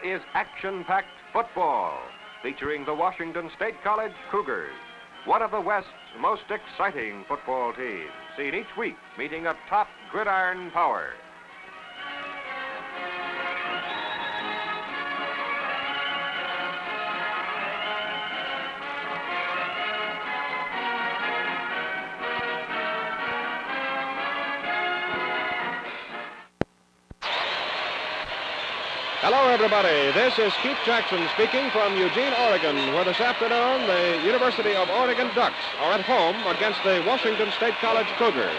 is action-packed football, featuring the Washington State College Cougars, one of the West's most exciting football teams, seen each week meeting a top gridiron power. Hello, everybody. This is Keith Jackson speaking from Eugene, Oregon, where this afternoon the University of Oregon Ducks are at home against the Washington State College Cougars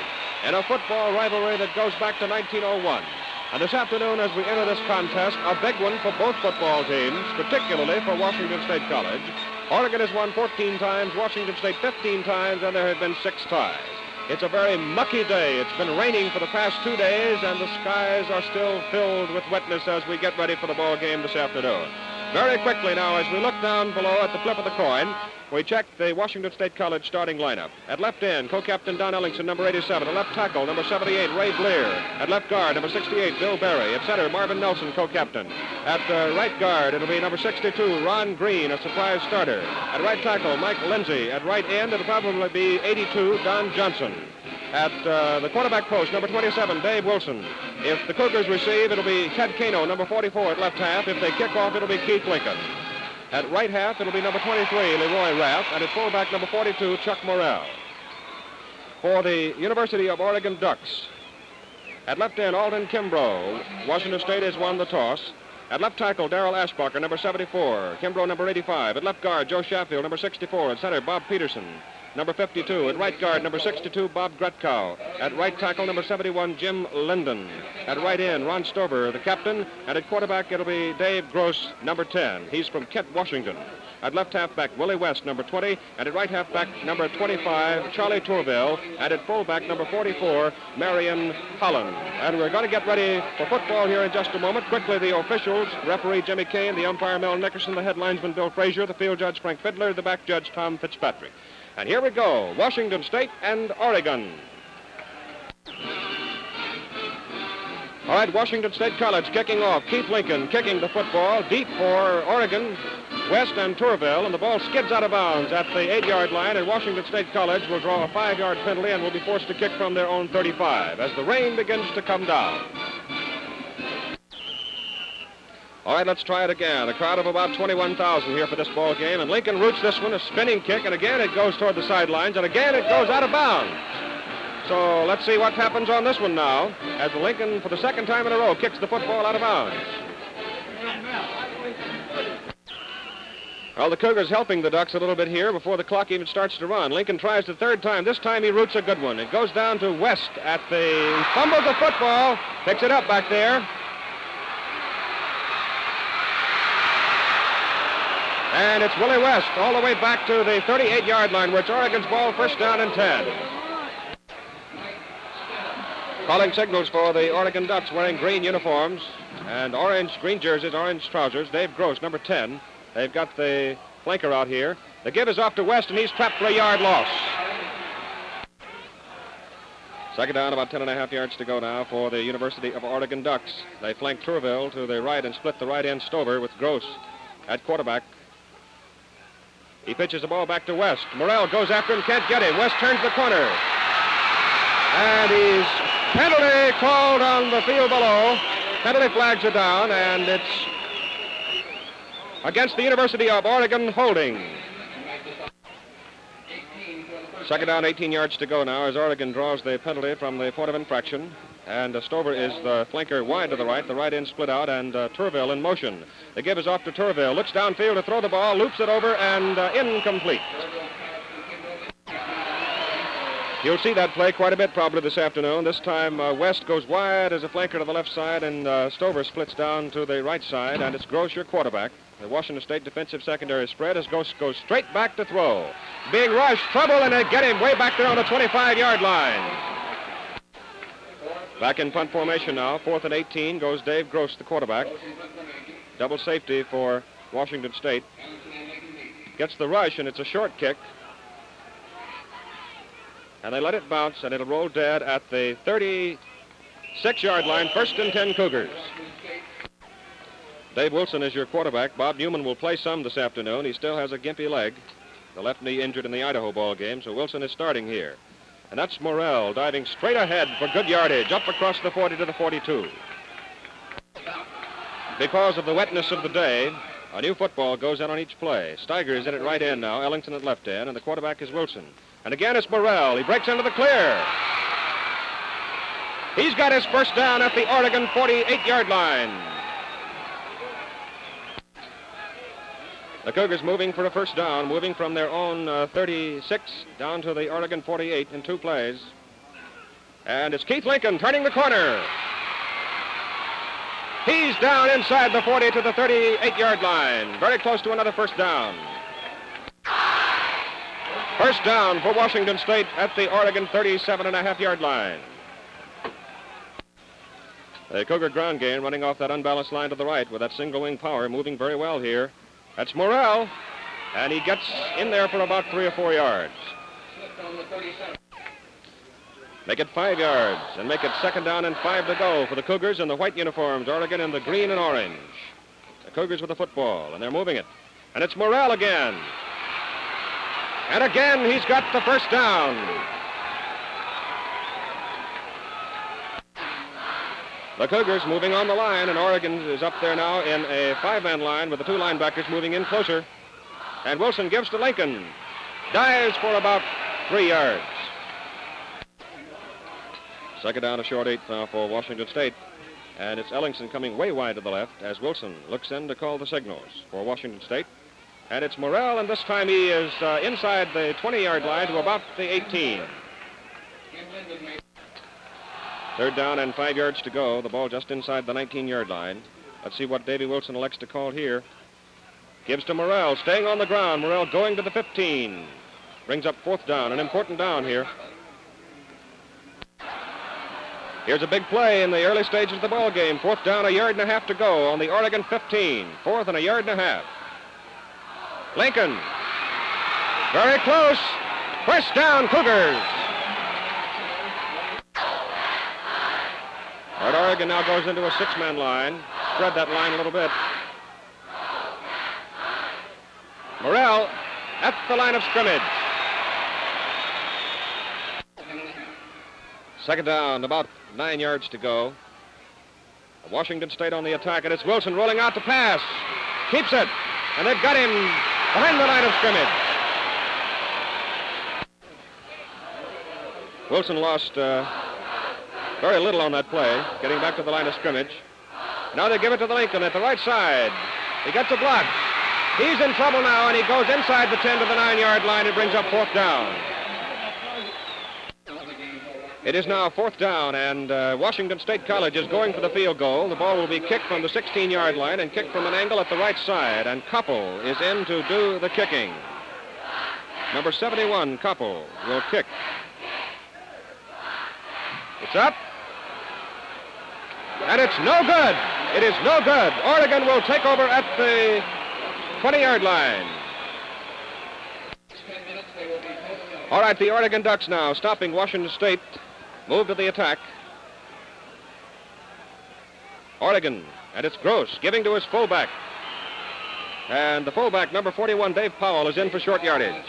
in a football rivalry that goes back to 1901. And this afternoon, as we enter this contest, a big one for both football teams, particularly for Washington State College. Oregon has won 14 times, Washington State 15 times, and there have been 6 ties. It's a very mucky day. It's been raining for the past 2 days, and the skies are still filled with wetness as we get ready for the ball game this afternoon. Very quickly now, as we look down below at the flip of the coin, we check the Washington State College starting lineup. At left end, co-captain Don Ellingson, number 87. At left tackle, number 78, Ray Blear. At left guard, number 68, Bill Berry. At center, Marvin Nelson, co-captain. At right guard, it'll be number 62, Ron Green, a surprise starter. At right tackle, Mike Lindsay. At right end, it'll probably be 82, Don Johnson. At the quarterback post, number 27, Dave Wilson. If the Cougars receive, it'll be Ted Cano, number 44 at left half. If they kick off, it'll be Keith Lincoln. At right half, it'll be number 23, Leroy Raff. And at fullback, number 42, Chuck Morrell. For the University of Oregon Ducks, at left end, Alden Kimbrough. Washington State has won the toss. At left tackle, Darrell Ashbacher, number 74. Kimbrough, number 85. At left guard, Joe Sheffield, number 64. At center, Bob Peterson, number 52. At right guard, number 62, Bob Gretkow. At right tackle, number 71, Jim Linden. At right end, Ron Stover, the captain. And at quarterback, it'll be Dave Gross, number 10. He's from Kent, Washington. At left halfback, Willie West, number 20. And at right halfback, number 25, Charlie Tourville. And at fullback, number 44, Marion Holland. And we're going to get ready for football here in just a moment. Quickly, the officials, referee Jimmy Kane, the umpire Mel Nickerson, the head linesman Bill Frazier, the field judge Frank Fiddler, the back judge Tom Fitzpatrick. And here we go, Washington State and Oregon. All right, Washington State College kicking off. Keith Lincoln kicking the football deep for Oregon, West and Tourville, and the ball skids out of bounds at the 8-yard line, and Washington State College will draw a 5-yard penalty and will be forced to kick from their own 35 as the rain begins to come down. All right, let's try it again. A crowd of about 21,000 here for this ball game, and Lincoln roots this one, a spinning kick, and again it goes toward the sidelines, and again it goes out of bounds. So let's see what happens on this one now, as the Lincoln, for the second time in a row, kicks the football out of bounds. Well, the Cougars helping the Ducks a little bit here before the clock even starts to run. Lincoln tries the third time. This time he roots a good one. It goes down to West at the fumbles the football, picks it up back there. And it's Willie West all the way back to the 38-yard line, where it's Oregon's ball, first down and 10. Calling signals for the Oregon Ducks wearing green uniforms and green jerseys, orange trousers. Dave Gross, number 10. They've got the flanker out here. The give is off to West, and he's trapped for a yard loss. Second down, about 10.5 yards to go now for the University of Oregon Ducks. They flank Tourville to the right and split the right end Stover with Gross at quarterback. He pitches the ball back to West. Morrell goes after him, can't get him. West turns the corner. And he's penalty called on the field below. Penalty flags are down, and it's against the University of Oregon holding. Second down, 18 yards to go now as Oregon draws the penalty from the point of infraction. And Stover is the flanker wide to the right end split out, and Tourville in motion. The give is off to Tourville, looks downfield to throw the ball, loops it over, and incomplete. You'll see that play quite a bit probably this afternoon. This time West goes wide as a flanker to the left side, and Stover splits down to the right side, and it's Gross, your quarterback. The Washington State defensive secondary spread as Gross goes straight back to throw. Being rushed, trouble, and they get him way back there on the 25-yard line. Back in punt formation now, 4th and 18, goes Dave Gross, the quarterback. Double safety for Washington State. Gets the rush, and it's a short kick. And they let it bounce, and it'll roll dead at the 36-yard line, 1st and 10 Cougars. Dave Wilson is your quarterback. Bob Newman will play some this afternoon. He still has a gimpy leg. The left knee injured in the Idaho ball game, so Wilson is starting here. And that's Morrell diving straight ahead for good yardage, up across the 40 to the 42. Because of the wetness of the day, a new football goes in on each play. Steiger is in at right end now, Ellington at left end, and the quarterback is Wilson. And again it's Morrell. He breaks into the clear. He's got his first down at the Oregon 48-yard line. The Cougars moving for a first down, moving from their own 36 down to the Oregon 48 in 2 plays. And it's Keith Lincoln turning the corner. He's down inside the 40 to the 38-yard line, very close to another first down. First down for Washington State at the Oregon 37.5-yard line. The Cougar ground game running off that unbalanced line to the right with that single wing power, moving very well here. That's Morrell, and he gets in there for about 3 or 4 yards. Make it 5 yards, and make it second down and 5 to go for the Cougars in the white uniforms, Oregon in the green and orange. The Cougars with the football, and they're moving it. And it's Morrell again. And again, he's got the first down. The Cougars moving on the line, and Oregon is up there now in a 5-man line with the 2 linebackers moving in closer. And Wilson gives to Lincoln. Dives for about 3 yards. Second down, a short 8 now for Washington State. And it's Ellington coming way wide to the left as Wilson looks in to call the signals for Washington State. And it's Morrell, and this time he is inside the 20-yard line to about the 18. Third down and 5 yards to go. The ball just inside the 19-yard line. Let's see what Davey Wilson elects to call here. Gives to Morrell, staying on the ground. Morrell going to the 15. Brings up 4th down, an important down here. Here's a big play in the early stages of the ball game. 4th down, 1.5 yards to go on the Oregon 15. 4th and 1.5 yards. Lincoln. Very close. First down, Cougars. All right, Oregon now goes into a 6-man line. Spread that line a little bit. Morrell at the line of scrimmage. Second down, about 9 yards to go. Washington State on the attack, and it's Wilson rolling out to pass. Keeps it, and they've got him behind the line of scrimmage. Wilson lost very little on that play, getting back to the line of scrimmage. Now they give it to the Lincoln at the right side. He gets a block. He's in trouble now, and he goes inside the 10 to the 9-yard line and brings up 4th down. It is now 4th down, and Washington State College is going for the field goal. The ball will be kicked from the 16-yard line and kicked from an angle at the right side, and Koppel is in to do the kicking. Number 71, Koppel, will kick. It's up. And it's no good. It is no good. Oregon will take over at the 20-yard line. All right, the Oregon Ducks now stopping Washington State. Move to the attack. Oregon, and it's Gross giving to his fullback. And the fullback, number 41, Dave Powell, is in for short yardage.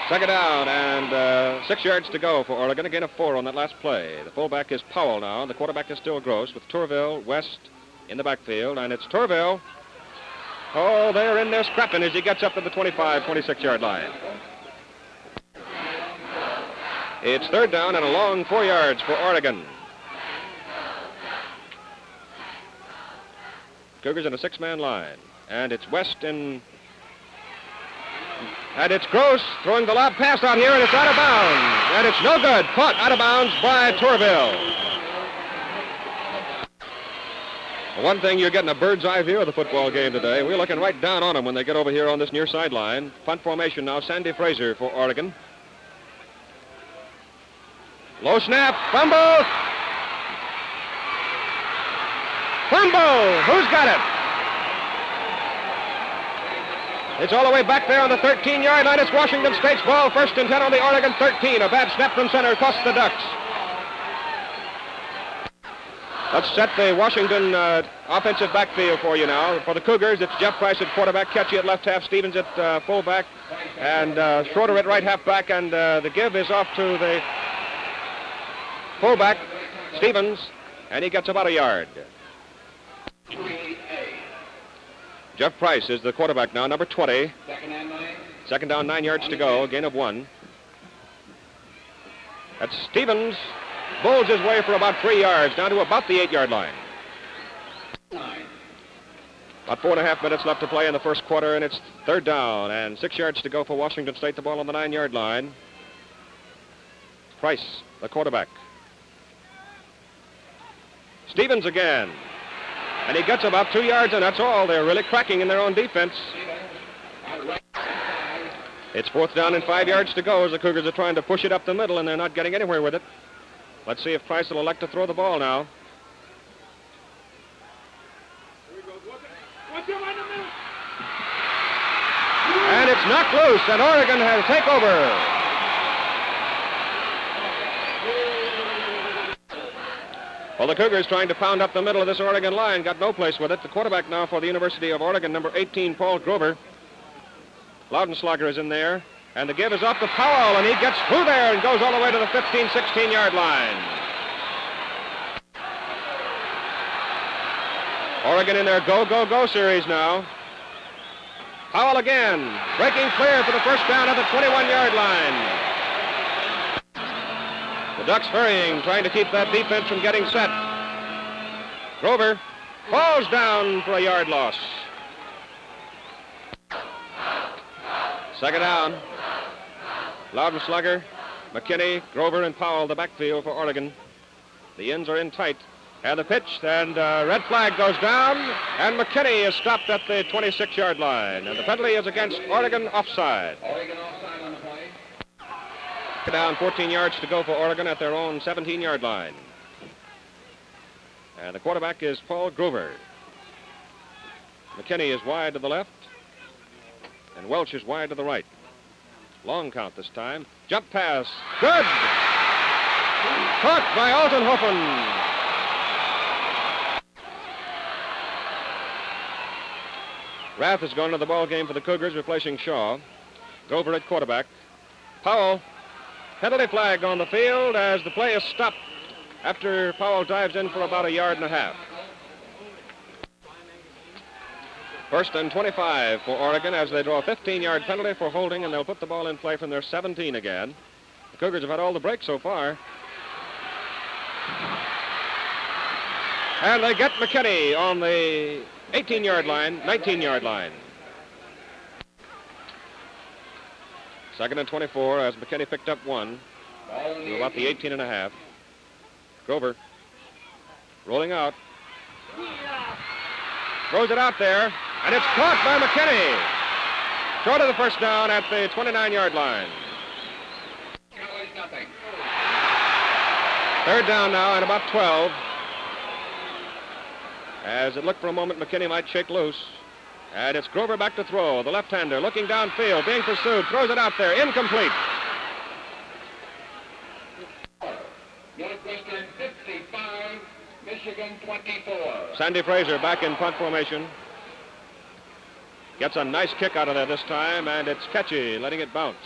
Second down and 6 yards to go for Oregon. A gain of 4 on that last play. The fullback is Powell now. The quarterback is still Gross with Tourville, West in the backfield. And it's Tourville. Oh, they're in there scrapping as he gets up to the 25, 26-yard line. It's third down and a long 4 yards for Oregon. Cougars in a 6-man line. And it's West in... And it's Gross throwing the lob pass out here, and it's out of bounds. And it's no good. Caught out of bounds by Tourville. One thing, you're getting a bird's eye view of the football game today. We're looking right down on them when they get over here on this near sideline. Punt formation now, Sandy Fraser for Oregon. Low snap, fumble. Fumble, who's got it? It's all the way back there on the 13-yard line. It's Washington State's ball, 1st and 10 on the Oregon 13. A bad snap from center costs the Ducks. Let's set the Washington offensive backfield for you now. For the Cougars, it's Jeff Price at quarterback, Ketchy at left half, Stevens at fullback, and Schroeder at right halfback, and the give is off to the fullback, Stevens, and he gets about a yard. Jeff Price is the quarterback now, number 20. Second down, 9 yards to go, gain of 1. That's Stevens. Bowls his way for about 3 yards, down to about the 8-yard line. About 4.5 minutes left to play in the first quarter, and it's third down, and 6 yards to go for Washington State. The ball on the 9-yard line. Price, the quarterback. Stevens again. And he gets about 2 yards, and that's all. They're really cracking in their own defense. It's fourth down and 5 yards to go as the Cougars are trying to push it up the middle, and they're not getting anywhere with it. Let's see if Price will elect to throw the ball now. And it's knocked loose, and Oregon has take over. Well, the Cougars trying to pound up the middle of this Oregon line, got no place with it. The quarterback now for the University of Oregon, number 18, Paul Grover. Loudenslager is in there, and the give is off to Powell, and he gets through there and goes all the way to the 15, 16-yard line. Oregon in their go, go, go series now. Powell again, breaking clear for the first down at the 21-yard line. The Ducks hurrying, trying to keep that defense from getting set. Grover falls down for a yard loss. Second down. Loudenslager, McKinney, Grover, and Powell, the backfield for Oregon. The ends are in tight. And the pitch, and red flag goes down, and McKinney is stopped at the 26-yard line. And the penalty is against Oregon offside. Oregon offside on the play. Down 14 yards to go for Oregon at their own 17-yard line. And the quarterback is Paul Grover. McKinney is wide to the left, and Welch is wide to the right. Long count this time. Jump pass. Good! Caught by Altenhofen. Rath has gone to the ball game for the Cougars, replacing Shaw. Grover at quarterback. Powell. Penalty flag on the field as the play is stopped after Powell dives in for about a yard and a half. First and 25 for Oregon as they draw a 15-yard penalty for holding, and they'll put the ball in play from their 17 again. The Cougars have had all the breaks so far. And they get McKinney on the 18-yard line, 19-yard line. Second and 24 as McKinney picked up one to about the 18.5. Grover rolling out. Throws it out there, and it's caught by McKinney. Short of the first down at the 29-yard line. Third down now and about 12. As it looked for a moment, McKinney might shake loose. And it's Grover back to throw. The left-hander looking downfield, being pursued, throws it out there, incomplete. Northwestern 55, Michigan 24. Sandy Fraser back in punt formation. Gets a nice kick out of there this time, and it's Ketchy letting it bounce.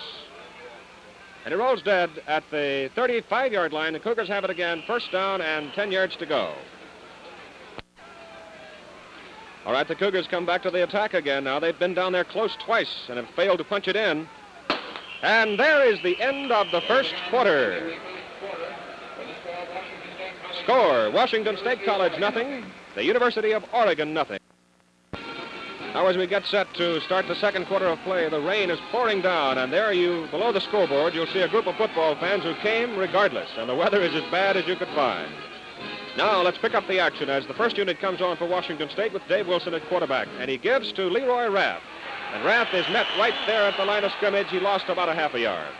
And it rolls dead at the 35-yard line. The Cougars have it again, first down and 10 yards to go. All right, the Cougars come back to the attack again now. They've been down there close twice and have failed to punch it in. And there is the end of the first quarter. Score, Washington State College nothing, the University of Oregon nothing. Now as we get set to start the second quarter of play, the rain is pouring down, and there you, below the scoreboard, you'll see a group of football fans who came regardless, and the weather is as bad as you could find. Now, let's pick up the action as the first unit comes on for Washington State with Dave Wilson at quarterback. And he gives to Leroy Rath. And Rath is met right there at the line of scrimmage. He lost about a half a yard.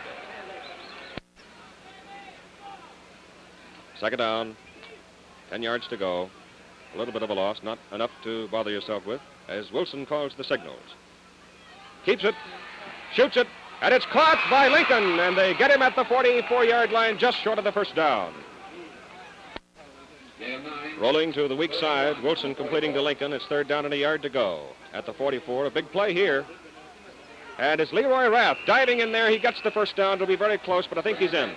Second down, 10 yards to go. A little bit of a loss, not enough to bother yourself with, as Wilson calls the signals. Keeps it, shoots it, and it's caught by Lincoln. And they get him at the 44-yard line, just short of the first down. They have 9. Rolling to the weak side, Wilson completing to Lincoln. It's 3rd down and a yard to go. At the 44, a big play here. And it's Leroy Rath diving in there. He gets the first down. It'll be very close, but I think he's in.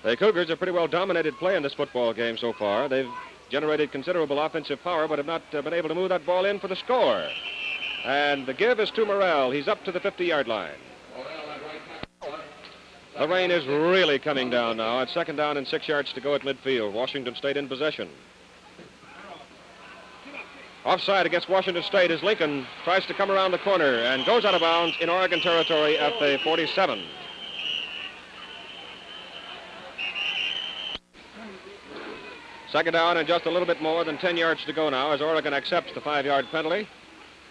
The Cougars have pretty well dominated play in this football game so far. They've generated considerable offensive power, but have not been able to move that ball in for the score. And the give is to Morrell. He's up to the 50-yard line. The rain is really coming down now. It's 2nd down and 6 yards to go at midfield. Washington State in possession. Offside against Washington State as Lincoln tries to come around the corner and goes out of bounds in Oregon territory at the 47. Second down and just a little bit more than 10 yards to go now as Oregon accepts the 5-yard penalty.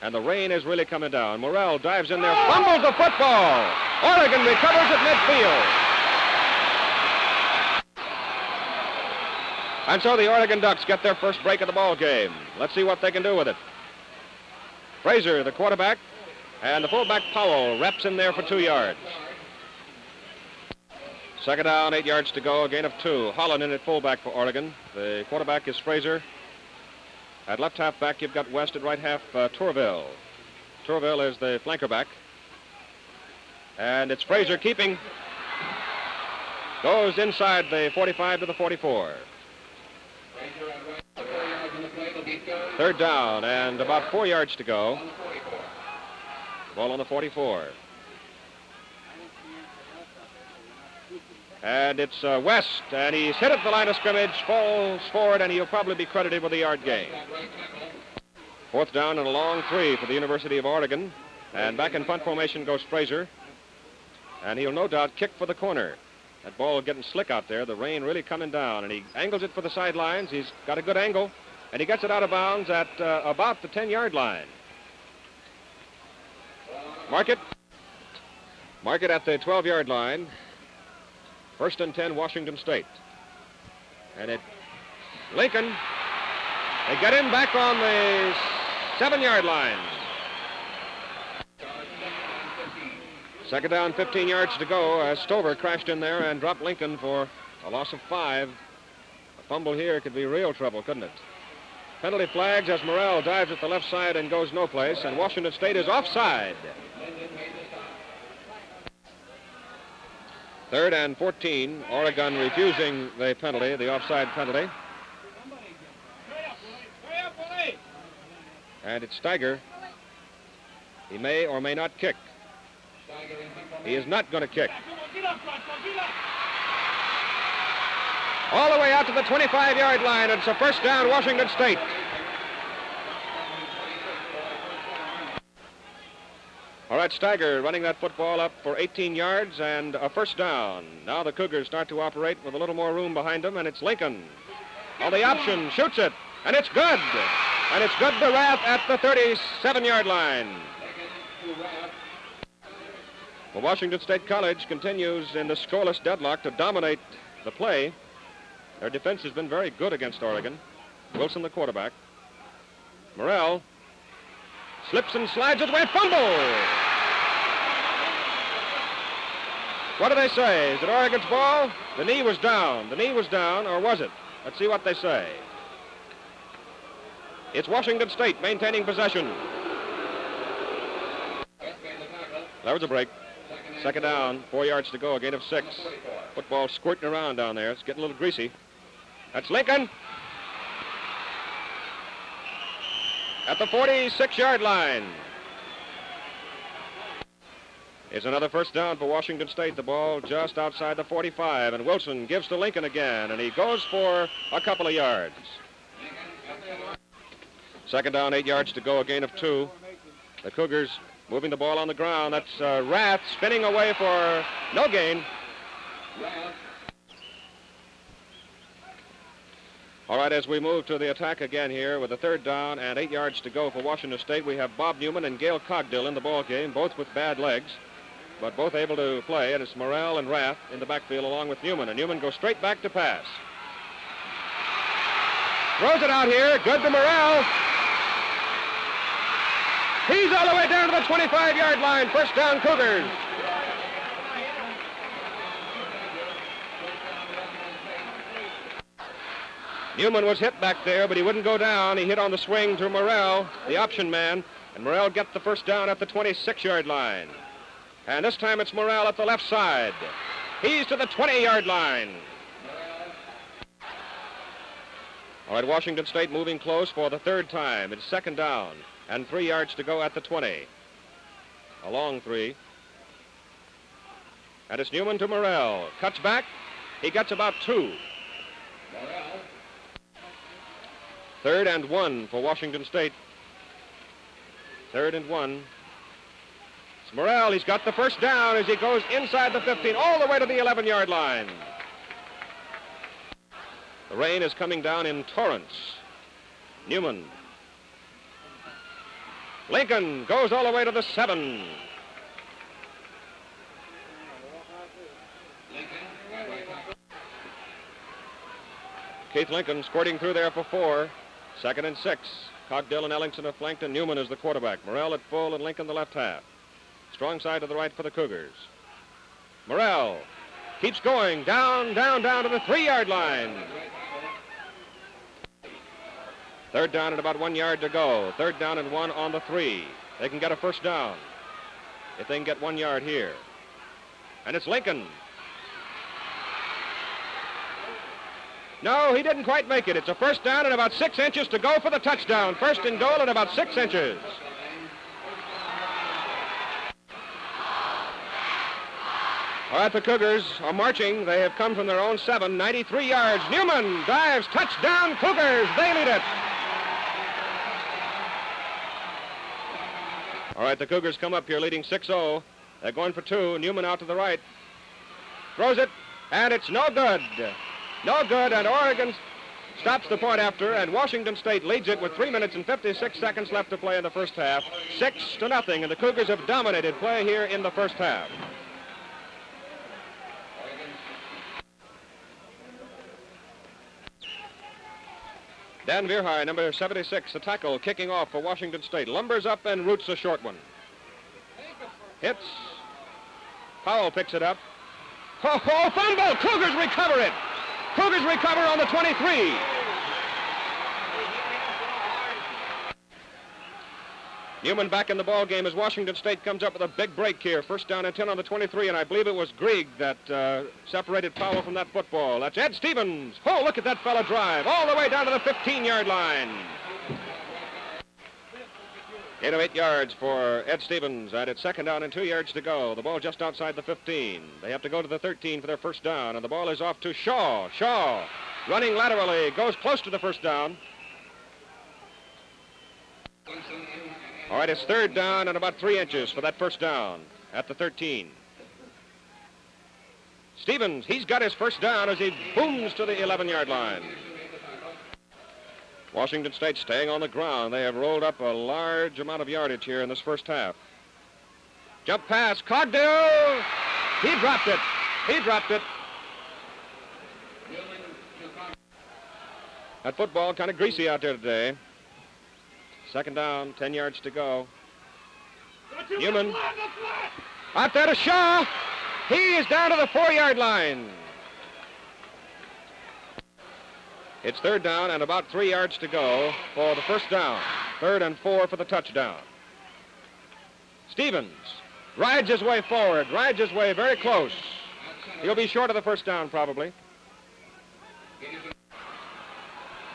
And the rain is really coming down. Morrell dives in there, fumbles the football. Oregon recovers at midfield. And so the Oregon Ducks get their first break of the ball game. Let's see what they can do with it. Fraser, the quarterback, and the fullback Powell reps in there for 2 yards. 2nd down, 8 yards to go, a gain of 2. Holland in at fullback for Oregon. The quarterback is Fraser. At left halfback, you've got West. At right half, Tourville. Tourville is the flanker back. And it's Fraser keeping. Goes inside the 45 to the 44. 3rd down and about 4 yards to go. Ball on the 44. And it's West, and he's hit at the line of scrimmage, falls forward, and he'll probably be credited with a yard gain. 4th down and a long 3 for the University of Oregon. And back in punt formation goes Fraser. And he'll no doubt kick for the corner. That ball getting slick out there, the rain really coming down, and he angles it for the sidelines. He's got a good angle, and he gets it out of bounds at about the 10-yard line. Mark it at the 12-yard line. 1st and 10, Washington State. And Lincoln, they get him back on the 7-yard line. 2nd down, 15 yards to go as Stover crashed in there and dropped Lincoln for a loss of 5. A fumble here could be real trouble, couldn't it? Penalty flags as Morrell dives at the left side and goes no place, and Washington State is offside. 3rd and 14, Oregon refusing the penalty, the offside penalty. And it's Steiger. He may or may not kick. He is not going to kick. All the way out to the 25-yard line. It's a 1st down, Washington State. All right, Steiger running that football up for 18 yards and a 1st down. Now the Cougars start to operate with a little more room behind them, and it's Lincoln. On the option, shoots it, and it's good. And it's good to Rath at the 37-yard line. Well, Washington State College continues in the scoreless deadlock to dominate the play. Their defense has been very good against Oregon. Wilson, the quarterback. Morrell slips and slides it away, fumble! What do they say? Is it Oregon's ball? The knee was down. The knee was down, or was it? Let's see what they say. It's Washington State maintaining possession. That was a break. 2nd down, 4 yards to go, a gain of 6. Football squirting around down there. It's getting a little greasy. That's Lincoln. At the 46-yard line. It's another 1st down for Washington State. The ball just outside the 45, and Wilson gives to Lincoln again, and he goes for a couple of yards. 2nd down, 8 yards to go, a gain of 2. The Cougars moving the ball on the ground. That's Rath spinning away for no gain. All right, as we move to the attack again here with a 3rd down and 8 yards to go for Washington State, we have Bob Newman and Gail Cogdill in the ball game, both with bad legs, but both able to play, and it's Morrell and Rath in the backfield along with Newman, and Newman goes straight back to pass. Throws it out here, good to Morrell. He's all the way down to the 25-yard line. 1st down, Cougars. Newman was hit back there, but he wouldn't go down. He hit on the swing to Morrell, the option man, and Morrell got the first down at the 26-yard line. And this time it's Morrell at the left side. He's to the 20-yard line. All right, Washington State moving close for the third time. It's second down and 3 yards to go at the 20. A long 3. And it's Newman to Morrell. Cuts back. He gets about 2. Third and 1 for Washington State. Third and 1. It's Morrell. He's got the first down as he goes inside the 15 all the way to the 11-yard line. The rain is coming down in torrents. Newman. Lincoln goes all the way to the 7. Keith Lincoln squirting through there for 4. Second and 6. Cogdill and Ellingson have flanked, and Newman is the quarterback. Morrell at full and Lincoln the left half. Strong side to the right for the Cougars. Morrell keeps going down to the 3-yard line. Third down and about 1 yard to go. Third down and 1 on the 3. They can get a first down if they can get 1 yard here. And it's Lincoln. No, he didn't quite make it. It's a first down and about 6 inches to go for the touchdown. First and goal and about 6 inches. All right, the Cougars are marching. They have come from their own 7, 93 yards. Newman dives, touchdown, Cougars. They lead it. All right, the Cougars come up here leading 6-0. They're going for 2. Newman out to the right. Throws it, and it's no good. No good, and Oregon stops the point after, and Washington State leads it with 3 minutes and 56 seconds left to play in the first half. 6-0, and the Cougars have dominated play here in the first half. Dan Verhey, number 76, the tackle, kicking off for Washington State. Lumbers up and roots a short one. Hits. Powell picks it up. Oh, fumble! Cougars recover it! Cougars recover on the 23. Newman back in the ball game as Washington State comes up with a big break here. First down and 10 on the 23, and I believe it was Grieg that separated Powell from that football. That's Ed Stevens. Oh, look at that fella drive all the way down to the 15-yard line. 8 of 8 yards for Ed Stevens, and it's second down and 2 yards to go. The ball just outside the 15. They have to go to the 13 for their first down, and the ball is off to Shaw. Shaw, running laterally, goes close to the first down. All right, it's third down and about 3 inches for that first down at the 13. Stevens, he's got his first down as he booms to the 11-yard line. Washington State staying on the ground. They have rolled up a large amount of yardage here in this first half. Jump pass, Cogdill! He dropped it. He dropped it. That football kind of greasy out there today. Second down, 10 yards to go. Newman. Out there to Shaw. He is down to the 4-yard line. It's third down and about 3 yards to go for the first down. Third and 4 for the touchdown. Stevens rides his way forward, rides his way very close. He'll be short of the first down probably.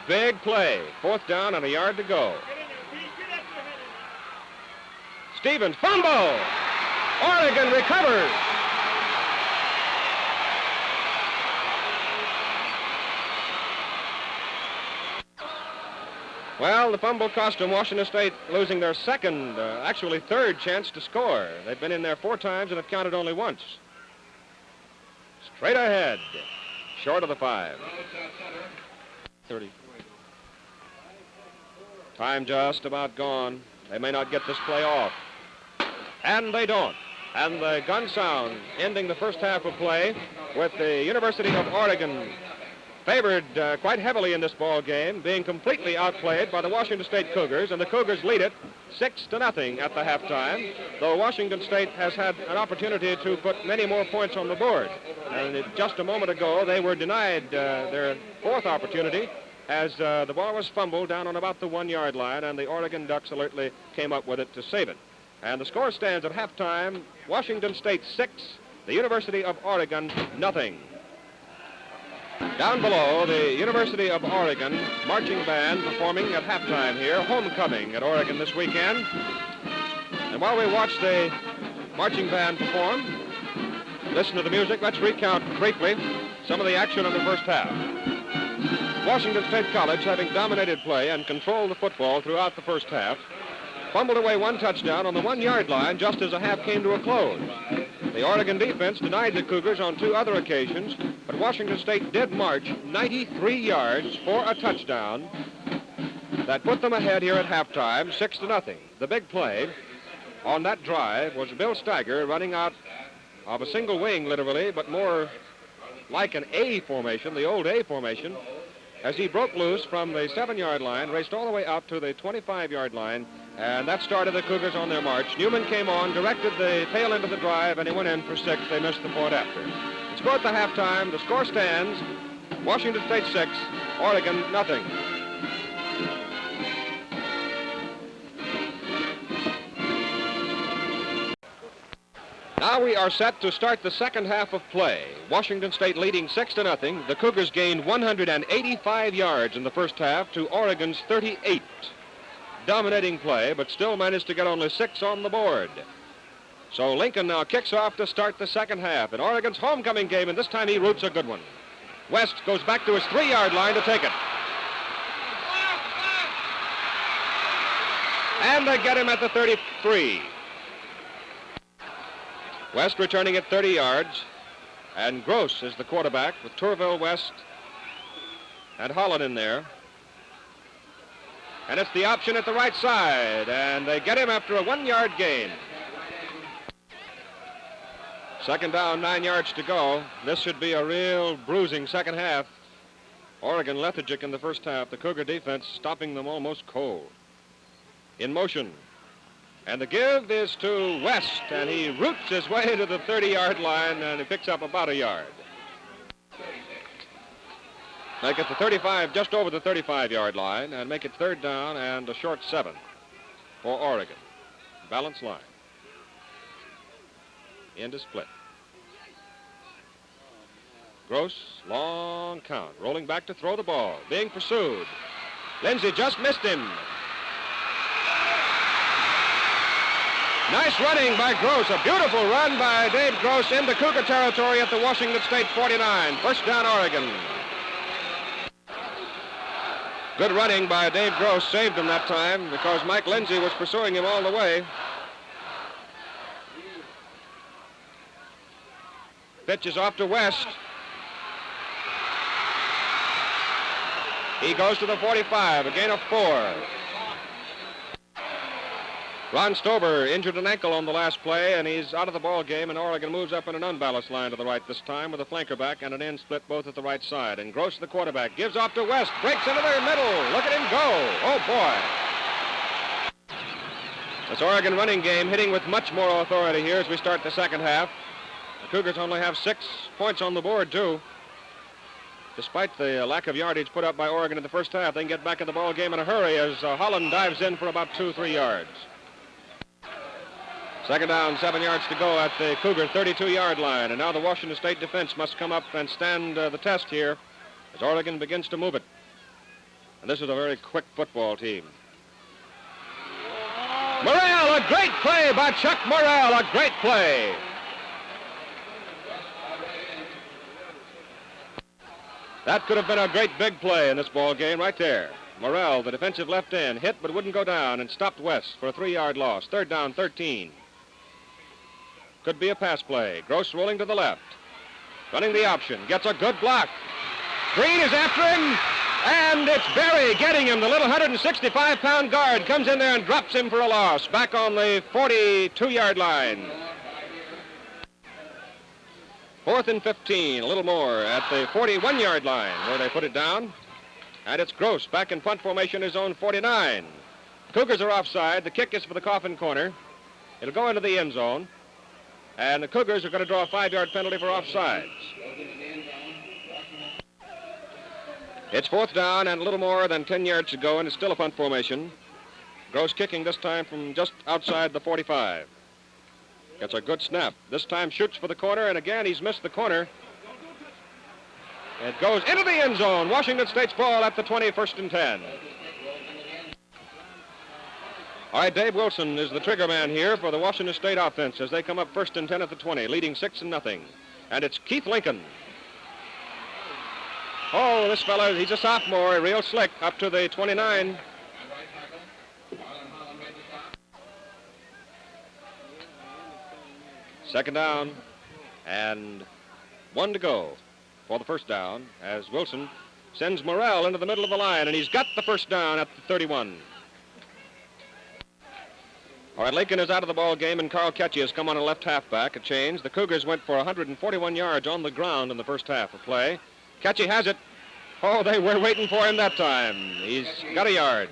Big play. Fourth down and a yard to go. Stevens, fumble! Oregon recovers. Well, the fumble cost them. Washington State losing their second, actually third chance to score. They've been in there 4 times and have counted only once. Straight ahead. Short of the 5. 30. Time just about gone. They may not get this play off. And they don't. And the gun sound ending the first half of play with the University of Oregon favored quite heavily in this ball game, being completely outplayed by the Washington State Cougars, and the Cougars lead it 6-0 at the halftime, though Washington State has had an opportunity to put many more points on the board. And just a moment ago, they were denied their 4th opportunity as the ball was fumbled down on about the 1-yard line, and the Oregon Ducks alertly came up with it to save it. And the score stands at halftime, Washington State 6, the University of Oregon nothing. Down below, the University of Oregon marching band performing at halftime here, homecoming at Oregon this weekend. And while we watch the marching band perform, listen to the music, let's recount briefly some of the action of the first half. Washington State College, having dominated play and controlled the football throughout the first half, fumbled away one touchdown on the 1-yard line just as the half came to a close. The Oregon defense denied the Cougars on 2 other occasions, but Washington State did march 93 yards for a touchdown that put them ahead here at halftime, 6-0. The big play on that drive was Bill Steiger running out of a single wing, literally, but more like an A formation, the old A formation, as he broke loose from the 7-yard line, raced all the way out to the 25-yard line, and that started the Cougars on their march. Newman came on, directed the tail end of the drive, and he went in for 6. They missed the point after. The score at the halftime, the score stands, Washington State 6, Oregon nothing. Now we are set to start the second half of play. Washington State leading 6-0. The Cougars gained 185 yards in the first half to Oregon's 38. Dominating play, but still managed to get only 6 on the board. So Lincoln now kicks off to start the second half in Oregon's homecoming game, and this time he roots a good one. West goes back to his 3-yard line to take it. And they get him at the 33. West returning at 30 yards, and Gross is the quarterback with Tourville, West, and Holland in there. And it's the option at the right side, and they get him after a 1-yard gain. Second down, 9 yards to go. This should be a real bruising second half. Oregon lethargic in the first half. The Cougar defense stopping them almost cold. In motion. And the give is to West, and he roots his way to the 30-yard line, and he picks up about a yard. Make it the 35, just over the 35-yard line, and make it third down and a short 7 for Oregon. Balance line. Into split. Gross, long count, rolling back to throw the ball, being pursued. Lindsey just missed him. Nice running by Gross. A beautiful run by Dave Gross into Cougar territory at the Washington State 49. First down, Oregon. Good running by Dave Gross. Saved him that time because Mike Lindsey was pursuing him all the way. Pitch is off to West. He goes to the 45, a gain of 4. Ron Stober injured an ankle on the last play, and he's out of the ball game, and Oregon moves up in an unbalanced line to the right this time with a flanker back and an end split both at the right side. And Gross, the quarterback, gives off to West, breaks into their middle. Look at him go. Oh, boy. This Oregon running game hitting with much more authority here as we start the second half. The Cougars only have 6 points on the board, too. Despite the lack of yardage put up by Oregon in the first half, they can get back in the ball game in a hurry as Holland dives in for about 2-3 yards. Second down, 7 yards to go at the Cougar 32-yard line. And now the Washington State defense must come up and stand the test here as Oregon begins to move it. And this is a very quick football team. Morrell, a great play by Chuck Morrell, a great play. That could have been a great big play in this ball game right there. Morrell, the defensive left end, hit but wouldn't go down and stopped West for a 3-yard loss. Third down, 13. Could be a pass play. Gross rolling to the left. Running the option. Gets a good block. Green is after him. And it's Berry getting him. The little 165-pound guard comes in there and drops him for a loss. Back on the 42-yard line. 4th and 15. A little more at the 41-yard line where they put it down. And it's Gross back in punt formation, his own 49. Cougars are offside. The kick is for the coffin corner. It'll go into the end zone. And the Cougars are going to draw a 5-yard penalty for offsides. It's fourth down and a little more than 10 yards to go, and it's still a punt formation. Gross kicking this time from just outside the 45. Gets a good snap. This time shoots for the corner, and again he's missed the corner. It goes into the end zone. Washington State's ball at the 20, first and 10. All right, Dave Wilson is the trigger man here for the Washington State offense as they come up first and 10 at the 20, leading 6-0. And it's Keith Lincoln. Oh, this fella, he's a sophomore, real slick, up to the 29. Second down, and 1 to go for the first down as Wilson sends Morrell into the middle of the line, and he's got the first down at the 31. All right, Lincoln is out of the ball game, and Carl Ketchie has come on a left halfback, a change. The Cougars went for 141 yards on the ground in the first half of play. Ketchie has it. Oh, they were waiting for him that time. He's got a yard,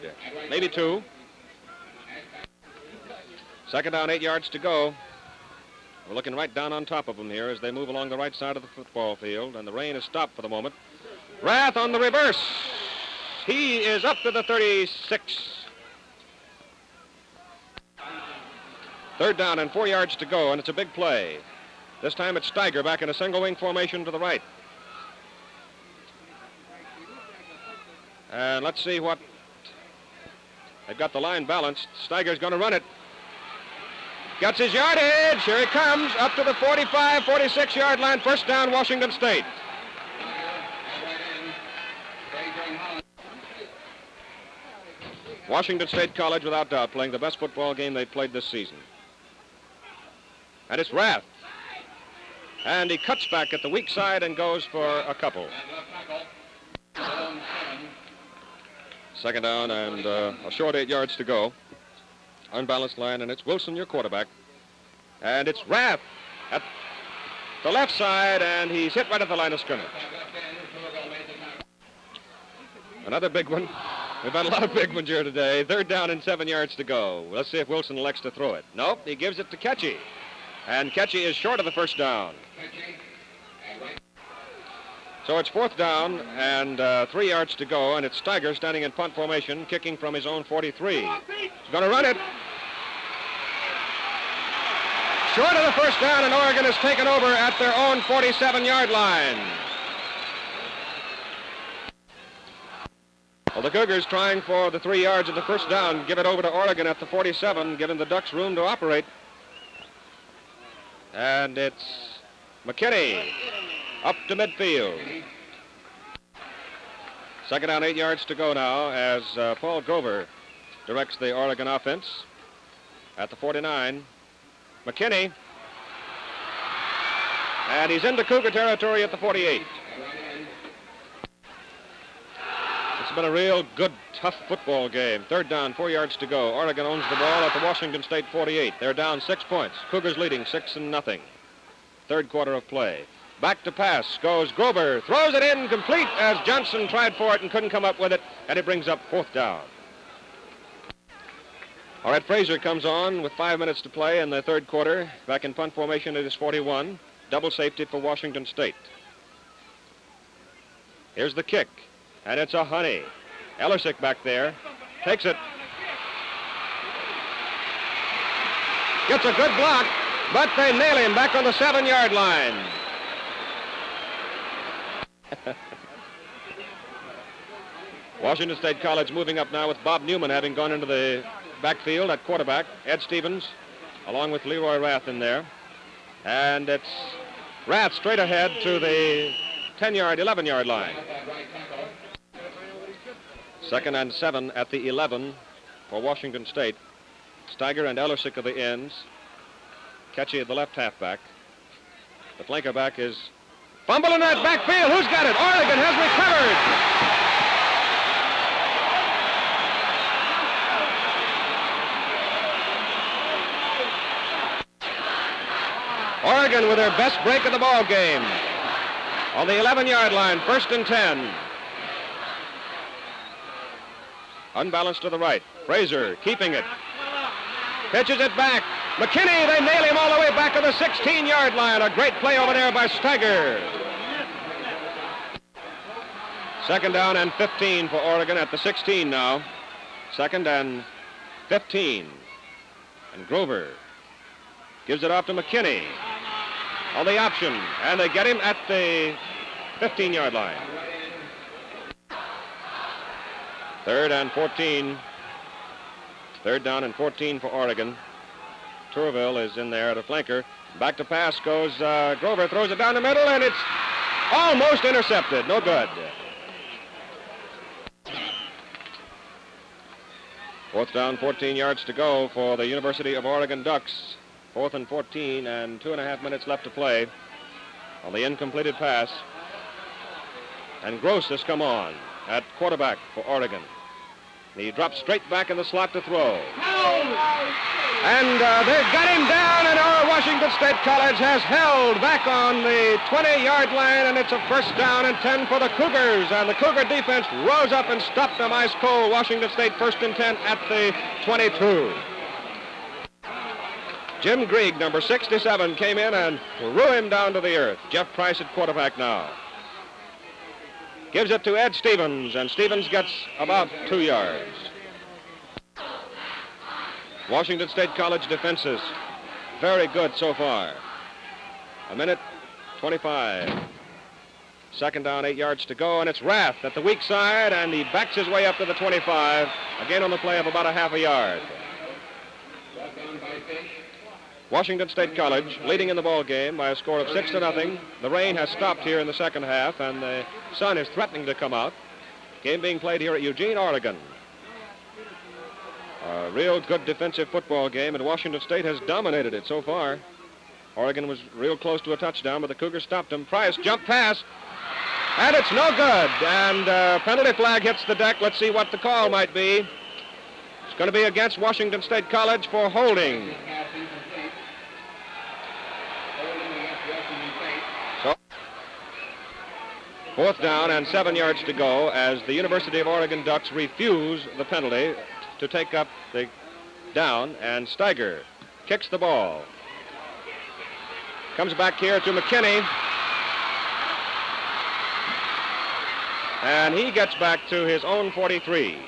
maybe 2. Second down, 8 yards to go. We're looking right down on top of them here as they move along the right side of the football field, and the rain has stopped for the moment. Rath on the reverse. He is up to the 36. Third down and 4 yards to go, and it's a big play. This time it's Steiger back in a single wing formation to the right. And let's see what... They've got the line balanced. Steiger's going to run it. Gets his yardage. Here he comes up to the 45, 46-yard line. First down, Washington State. Washington State College, without doubt, playing the best football game they've played this season. And it's Rath. And he cuts back at the weak side and goes for a couple. Second down and a short 8 yards to go. Unbalanced line, and it's Wilson, your quarterback. And it's Rath at the left side, and he's hit right at the line of scrimmage. Another big one. We've had a lot of big ones here today. Third down and 7 yards to go. Let's see if Wilson elects to throw it. Nope, he gives it to Ketchie. And Ketchie is short of the first down. So it's fourth down and 3 yards to go, and it's Steiger standing in punt formation, kicking from his own 43. He's going to run it. Short of the first down, and Oregon has taken over at their own 47-yard line. Well, the Cougars trying for the 3 yards of the first down, give it over to Oregon at the 47, giving the Ducks room to operate. And it's McKinney up to midfield. Second down, 8 yards to go now as Paul Grover directs the Oregon offense at the 49. McKinney. And he's into Cougar territory at the 48. It's been a real good, tough football game. Third down, 4 yards to go. Oregon owns the ball at the Washington State 48. They're down 6 points. Cougars leading 6-0. Third quarter of play. Back to pass goes Grover. Throws it in complete as Johnson tried for it and couldn't come up with it. And it brings up fourth down. All right, Frazier comes on with 5 minutes to play in the third quarter. Back in punt formation, it is 41. Double safety for Washington State. Here's the kick. And it's a honey. Ellersick back there. Takes it. Gets a good block, but they nail him back on the 7-yard line. Washington State College moving up now with Bob Newman having gone into the backfield at quarterback. Ed Stevens along with Leroy Rath in there. And it's Rath straight ahead to the 10-yard, 11-yard line. Second and 7 at the 11 for Washington State. Steiger and Ellersick are the ends. Ketchie at the left halfback. The flanker back is fumbling that backfield. Who's got it? Oregon has recovered. Oregon with their best break of the ball game. On the 11-yard line, first and 10. Unbalanced to the right. Frazier keeping it. Pitches it back. McKinney, they nail him all the way back to the 16-yard line. A great play over there by Steiger. Second down and 15 for Oregon at the 16 now. Second and 15. And Grover gives it off to McKinney on the option, and they get him at the 15-yard line. Third and 14. Third down and 14 for Oregon. Tourville is in there at a flanker. Back to pass goes Grover, throws it down the middle, and it's almost intercepted. No good. Fourth down, 14 yards to go for the University of Oregon Ducks. 4th and 14 and 2.5 minutes left to play on the incompleted pass. And Gross has come on at quarterback for Oregon. He drops straight back in the slot to throw. And they've got him down, and our Washington State College has held back on the 20-yard line, and it's a first down and 10 for the Cougars. And the Cougar defense rose up and stopped them ice cold. Washington State first and 10 at the 22. Jim Grieg, number 67, came in and threw him down to the earth. Jeff Price at quarterback now. Gives it to Ed Stevens, and Stevens gets about 2 yards. Washington State College defenses, very good so far. 1:25. Second down, 8 yards to go, and it's Rath at the weak side, and he backs his way up to the 25. Again on the play of about a half a yard. Washington State College leading in the ball game by a score of 6-0. The rain has stopped here in the second half, and the sun is threatening to come out. Game being played here at Eugene, Oregon. A real good defensive football game, and Washington State has dominated it so far. Oregon was real close to a touchdown, but the Cougars stopped him. Price, jump pass, and it's no good. And penalty flag hits the deck. Let's see what the call might be. It's going to be against Washington State College for holding. So, fourth down and 7 yards to go as the University of Oregon Ducks refuse the penalty to take up the down, and Steiger kicks the ball. Comes back here to McKinney, and he gets back to his own 43.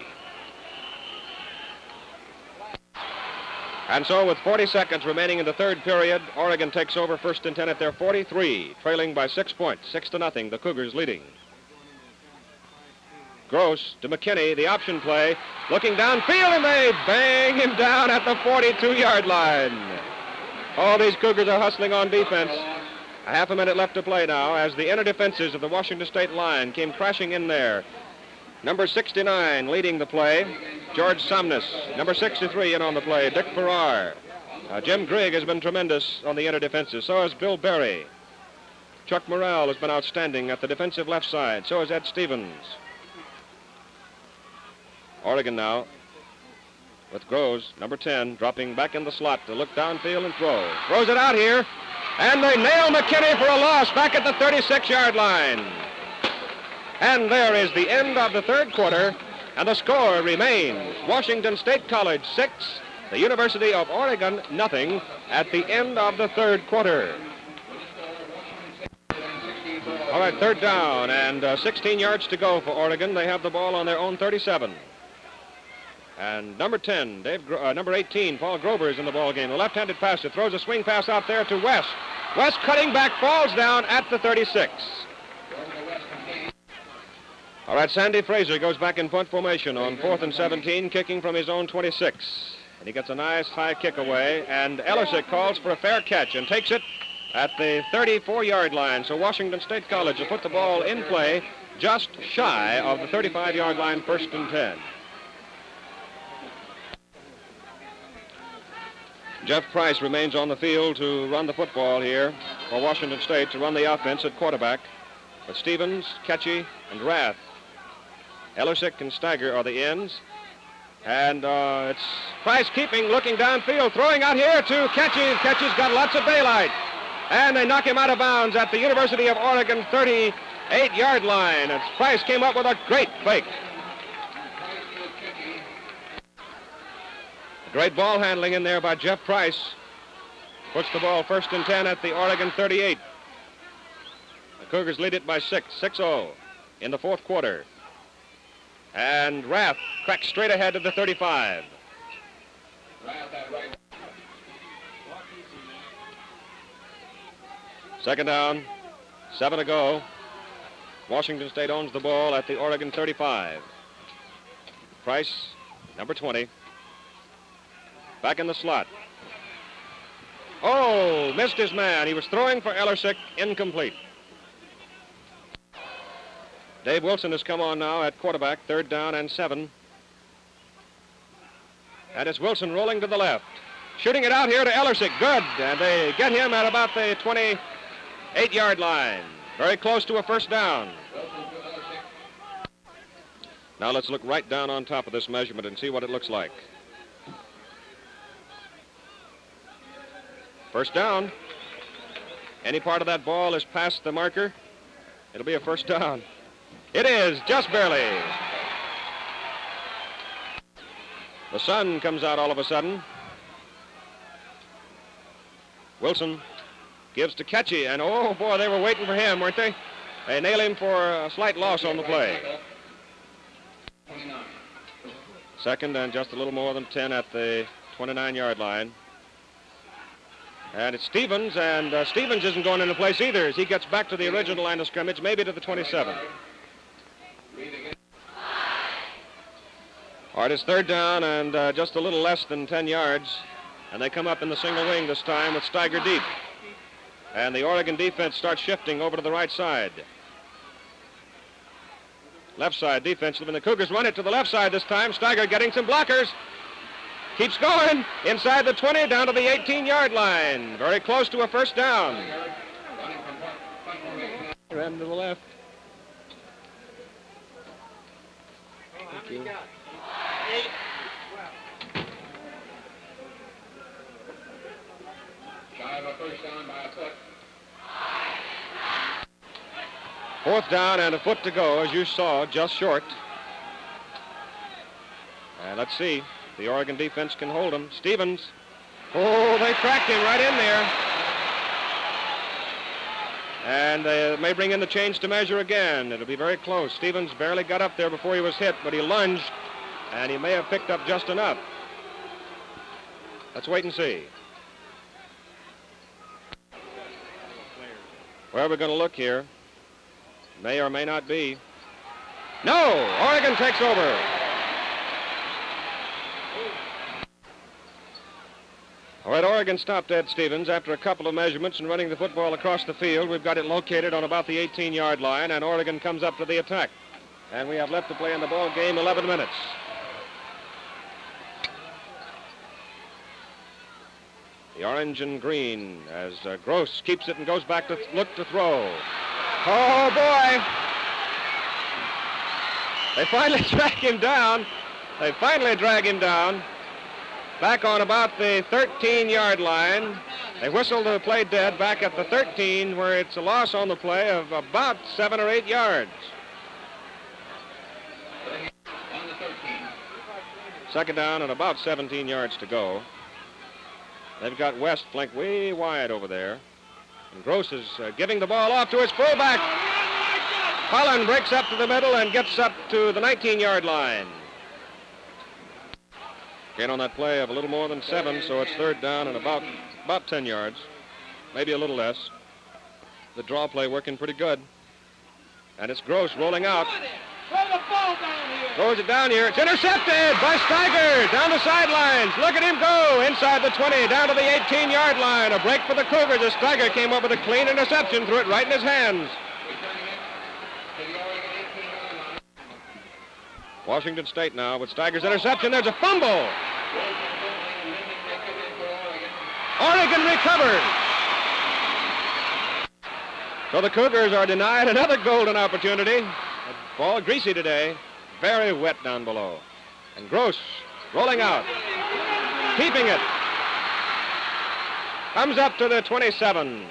And so with 40 seconds remaining in the third period, Oregon takes over first and 10 at their 43, trailing by 6 points, 6-0, the Cougars leading. Gross to McKinney, the option play, looking downfield, and they bang him down at the 42-yard line. Oh, these Cougars are hustling on defense. A half a minute left to play now as the inner defenses of the Washington State line came crashing in there. Number 69 leading the play, George Somnus. Number 63 in on the play, Dick Farrar. Jim Grigg has been tremendous on the inner defenses. So has Bill Berry. Chuck Morrell has been outstanding at the defensive left side. So has Ed Stevens. Oregon now with Groves, number 10, dropping back in the slot to look downfield and throw. Throws it out here, and they nail McKinney for a loss back at the 36-yard line. And there is the end of the third quarter, and the score remains Washington State College 6, the University of Oregon nothing at the end of the third quarter. All right, third down and 16 yards to go for Oregon. They have the ball on their own 37. And number 10, number 18, Paul Grover is in the ball game. The left-handed passer throws a swing pass out there to West. West cutting back, falls down at the 36. All right, Sandy Fraser goes back in punt formation on 4th and 17, kicking from his own 26. And he gets a nice high kick away, and Ellersick calls for a fair catch and takes it at the 34-yard line. So Washington State College will put the ball in play just shy of the 35-yard line, first and 10. Jeff Price remains on the field to run the football here for Washington State, to run the offense at quarterback. But Stevens, Ketchy, and Rath, Ellersick and Steiger are the ends. And it's Price keeping, looking downfield, throwing out here to Ketchy. Ketchy's got lots of daylight. And they knock him out of bounds at the University of Oregon 38-yard line. And Price came up with a great fake. Great ball handling in there by Jeff Price. Puts the ball first and 10 at the Oregon 38. The Cougars lead it by 6-0. in the fourth quarter. And Rath cracks straight ahead to the 35. Second down, 7 to go. Washington State owns the ball at the Oregon 35. Price, number 20. Back in the slot. Oh, missed his man. He was throwing for Ellersick, incomplete. Dave Wilson has come on now at quarterback, 3rd down and 7. And it's Wilson rolling to the left. Shooting it out here to Ellersick, good. And they get him at about the 28-yard line. Very close to a first down. Now let's look right down on top of this measurement and see what it looks like. First down. Any part of that ball is past the marker, it'll be a first down. It is, just barely. The sun comes out all of a sudden. Wilson gives to Ketchy, and oh boy, they were waiting for him, weren't they? They nail him for a slight loss on the play. Second and just a little more than 10 at the 29-yard line. And it's Stevens, and Stevens isn't going into place either as he gets back to the original line of scrimmage, maybe to the 27. All right, it's 3rd down and just a little less than 10 yards. And they come up in the single wing this time with Steiger deep. And the Oregon defense starts shifting over to the right side. Left side defensive, and the Cougars run it to the left side this time. Steiger getting some blockers. Keeps going inside the 20 down to the 18-yard line. Very close to a first down. And to the left. Thank you. Shy of a first down by a foot. 4th down and a foot to go, as you saw, just short. And let's see. The Oregon defense can hold him. Stevens. Oh, they tracked him right in there. And they may bring in the change to measure again. It'll be very close. Stevens barely got up there before he was hit, but he lunged, and he may have picked up just enough. Let's wait and see. Where we're going to look here. May or may not be. No! Oregon takes over. All right, Oregon stopped Ed Stevens after a couple of measurements and running the football across the field. We've got it located on about the 18-yard line, and Oregon comes up to the attack. And we have left to play in the ball game 11 minutes. The orange and green as Gross keeps it and goes back to look to throw. Oh, boy. They finally drag him down. Back on about the 13-yard line. They whistle the play dead back at the 13, where it's a loss on the play of about 7 or 8 yards. On the 13. Second down and about 17 yards to go. They've got West flanked way wide over there. And Gross is giving the ball off to his fullback. Holland breaks up to the middle and gets up to the 19-yard line. Gain on that play of a little more than 7, so it's 3rd down and about 10 yards, maybe a little less. The draw play working pretty good. And it's Gross rolling out. Throws it down here. It's intercepted by Steiger down the sidelines. Look at him go inside the 20, down to the 18-yard line. A break for the Cougars as Steiger came up with a clean interception, threw it right in his hands. Washington State now with Steiger's interception. There's a fumble. Oregon recovered. So the Cougars are denied another golden opportunity. The ball greasy today. Very wet down below. And Gross rolling out. Keeping it. Comes up to the 27.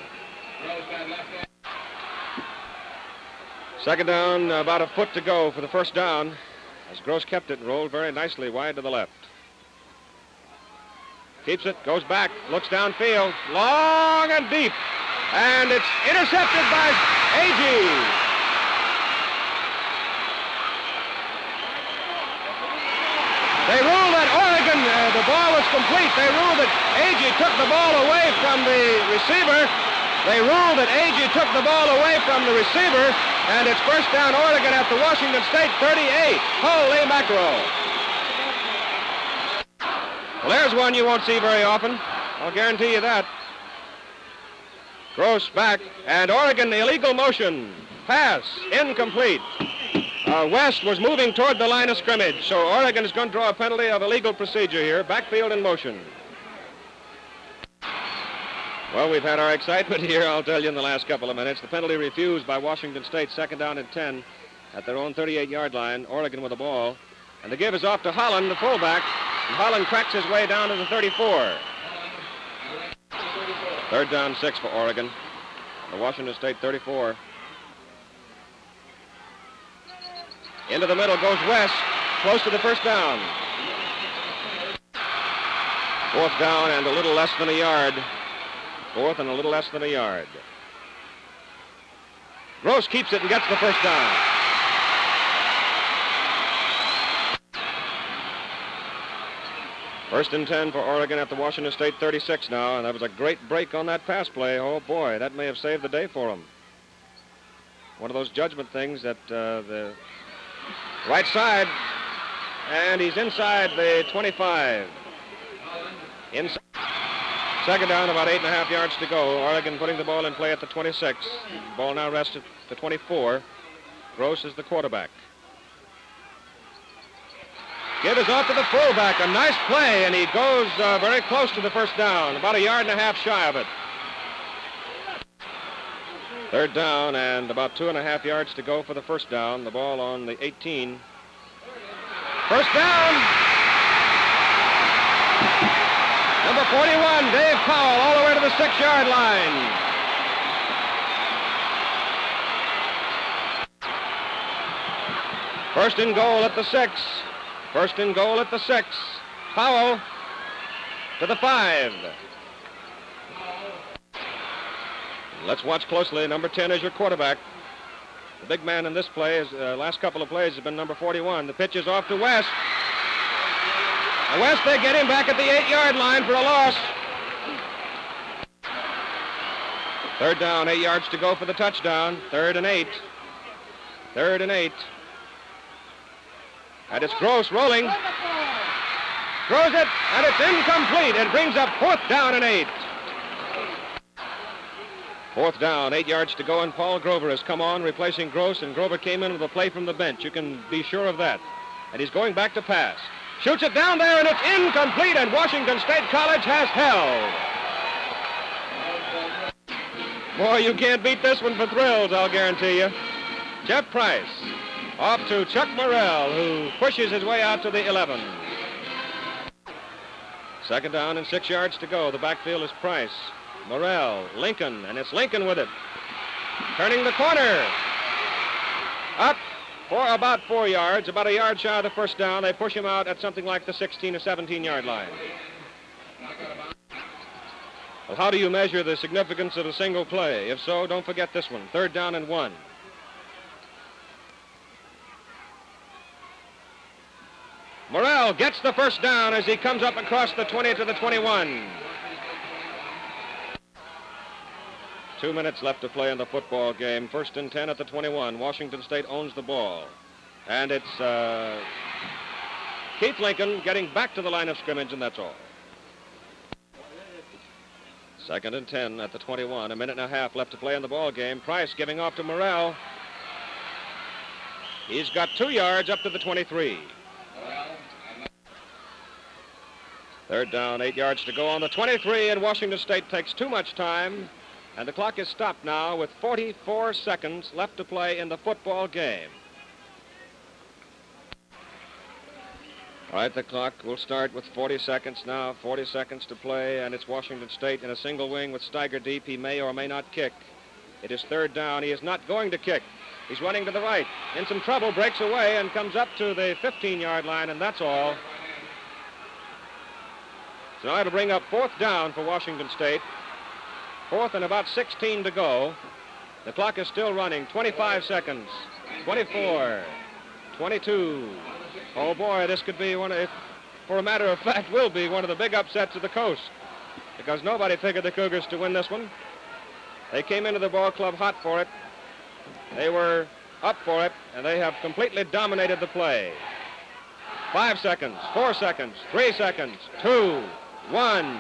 Second down, about a foot to go for the first down. As Gross kept it and rolled very nicely wide to the left. Keeps it, goes back, looks downfield, long and deep. And it's intercepted by Agee. They ruled that Oregon, the ball was complete. They ruled that Agee took the ball away from the receiver. They ruled that Agee took the ball away from the receiver, and it's first down Oregon at the Washington State 38. Holy mackerel. Well, there's one you won't see very often. I'll guarantee you that. Gross back, and Oregon illegal motion. Pass, incomplete. West was moving toward the line of scrimmage, so Oregon is going to draw a penalty of illegal procedure here. Backfield in motion. Well, we've had our excitement here, I'll tell you, in the last couple of minutes. The penalty refused by Washington State, second down and 10 at their own 38-yard line. Oregon with the ball. And the give is off to Holland, the fullback. And Holland cracks his way down to the 34. Third down, 6 for Oregon. The Washington State 34. Into the middle goes West, close to the first down. Fourth down and a little less than a yard. Fourth and a little less than a yard. Gross keeps it and gets the first down. First and 10 for Oregon at the Washington State 36 now, and that was a great break on that pass play. Oh, boy, that may have saved the day for them. One of those judgment things that the right side, and he's inside the 25. Inside. Second down, about 8.5 yards to go. Oregon putting the ball in play at the 26. Ball now rests at the 24. Gross is the quarterback. Give is off to the fullback. A nice play, and he goes very close to the first down, about 1.5 yards shy of it. Third down and about 2.5 yards to go for the first down. The ball on the 18. First down. Number 41, Dave Powell, all the way to the 6-yard line. First and goal at the 6. First and goal at the 6. Powell to the 5. Let's watch closely. Number 10 is your quarterback. The big man in this play, last couple of plays, has been number 41. The pitch is off to West. And West, they get him back at the 8-yard line for a loss. Third down, 8 yards to go for the touchdown. Third and 8. Third and 8. And it's Gross rolling. Throws it, and it's incomplete. It brings up fourth down and 8. Fourth down, 8 yards to go, and Paul Grover has come on, replacing Gross, and Grover came in with a play from the bench. You can be sure of that. And he's going back to pass. Shoots it down there, and it's incomplete, and Washington State College has held. Boy, you can't beat this one for thrills, I'll guarantee you. Jeff Price off to Chuck Morrell, who pushes his way out to the 11. Second down and 6 yards to go. The backfield is Price, Morrell, Lincoln, and it's Lincoln with it. Turning the corner. Up for about 4 yards, about a yard shy of the first down. They push him out at something like the 16 or 17-yard line. Well, how do you measure the significance of a single play? If so, don't forget this one. Third down and 1. Morrell gets the first down as he comes up across the 20 to the 21. 2 minutes left to play in the football game. First and 10 at the 21. Washington State owns the ball. And it's Keith Lincoln getting back to the line of scrimmage, and that's all. Second and 10 at the 21. 1.5 minutes left to play in the ball game. Price giving off to Morrell. He's got 2 yards up to the 23. Third down, 8 yards to go on the 23, and Washington State takes too much time. And the clock is stopped now with 44 seconds left to play in the football game. All right, the clock will start with 40 seconds now, 40 seconds to play, and it's Washington State in a single wing with Steiger deep. He may or may not kick. It is third down. He is not going to kick. He's running to the right. In some trouble, breaks away and comes up to the 15-yard line, and that's all. So now it'll bring up fourth down for Washington State. Fourth and about 16 to go. The clock is still running. 25 seconds. 24. 22. Oh, boy, this could be one of... for a matter of fact, will be one of the big upsets of the coast, because nobody figured the Cougars to win this one. They came into the ball club hot for it. They were up for it, and they have completely dominated the play. 5 seconds, 4 seconds, 3 seconds, 2, 1.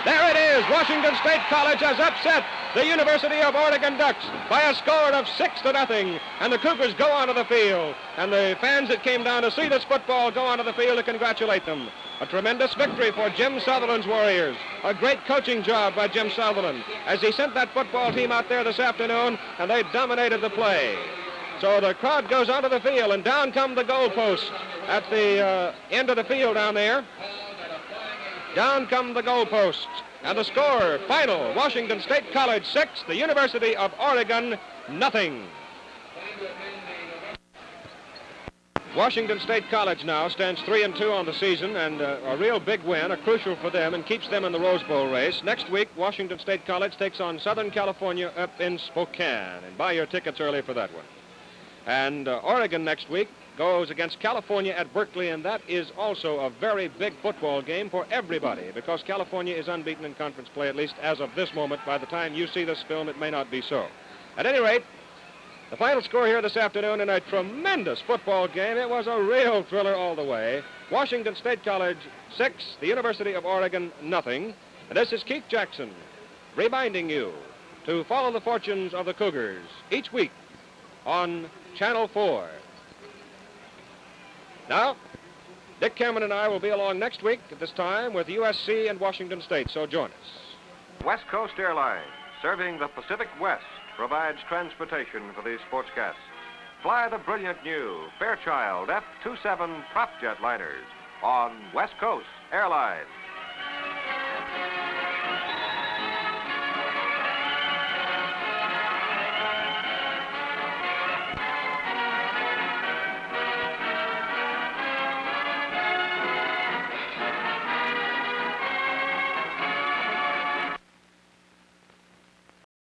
There it is. Washington State College has upset the University of Oregon Ducks by a score of 6-0. And the Cougars go onto the field. And the fans that came down to see this football go onto the field to congratulate them. A tremendous victory for Jim Sutherland's Warriors. A great coaching job by Jim Sutherland as he sent that football team out there this afternoon, and they dominated the play. So the crowd goes onto the field, and down come the goalposts at the end of the field down there. Down come the goalposts. And the score, final, Washington State College 6, the University of Oregon, nothing. Washington State College now stands 3-2 on the season, and a real big win, a crucial for them, and keeps them in the Rose Bowl race. Next week, Washington State College takes on Southern California up in Spokane, and buy your tickets early for that one. And Oregon next week goes against California at Berkeley, and that is also a very big football game for everybody, because California is unbeaten in conference play, at least as of this moment. By the time you see this film, it may not be so. At any rate, the final score here this afternoon in a tremendous football game. It was a real thriller all the way. Washington State College 6, the University of Oregon nothing. And this is Keith Jackson reminding you to follow the fortunes of the Cougars each week on Channel 4. Now, Dick Cameron and I will be along next week at this time with USC and Washington State, so join us. West Coast Airlines, serving the Pacific West, provides transportation for these sportscasts. Fly the brilliant new Fairchild F-27 prop jet liners on West Coast Airlines.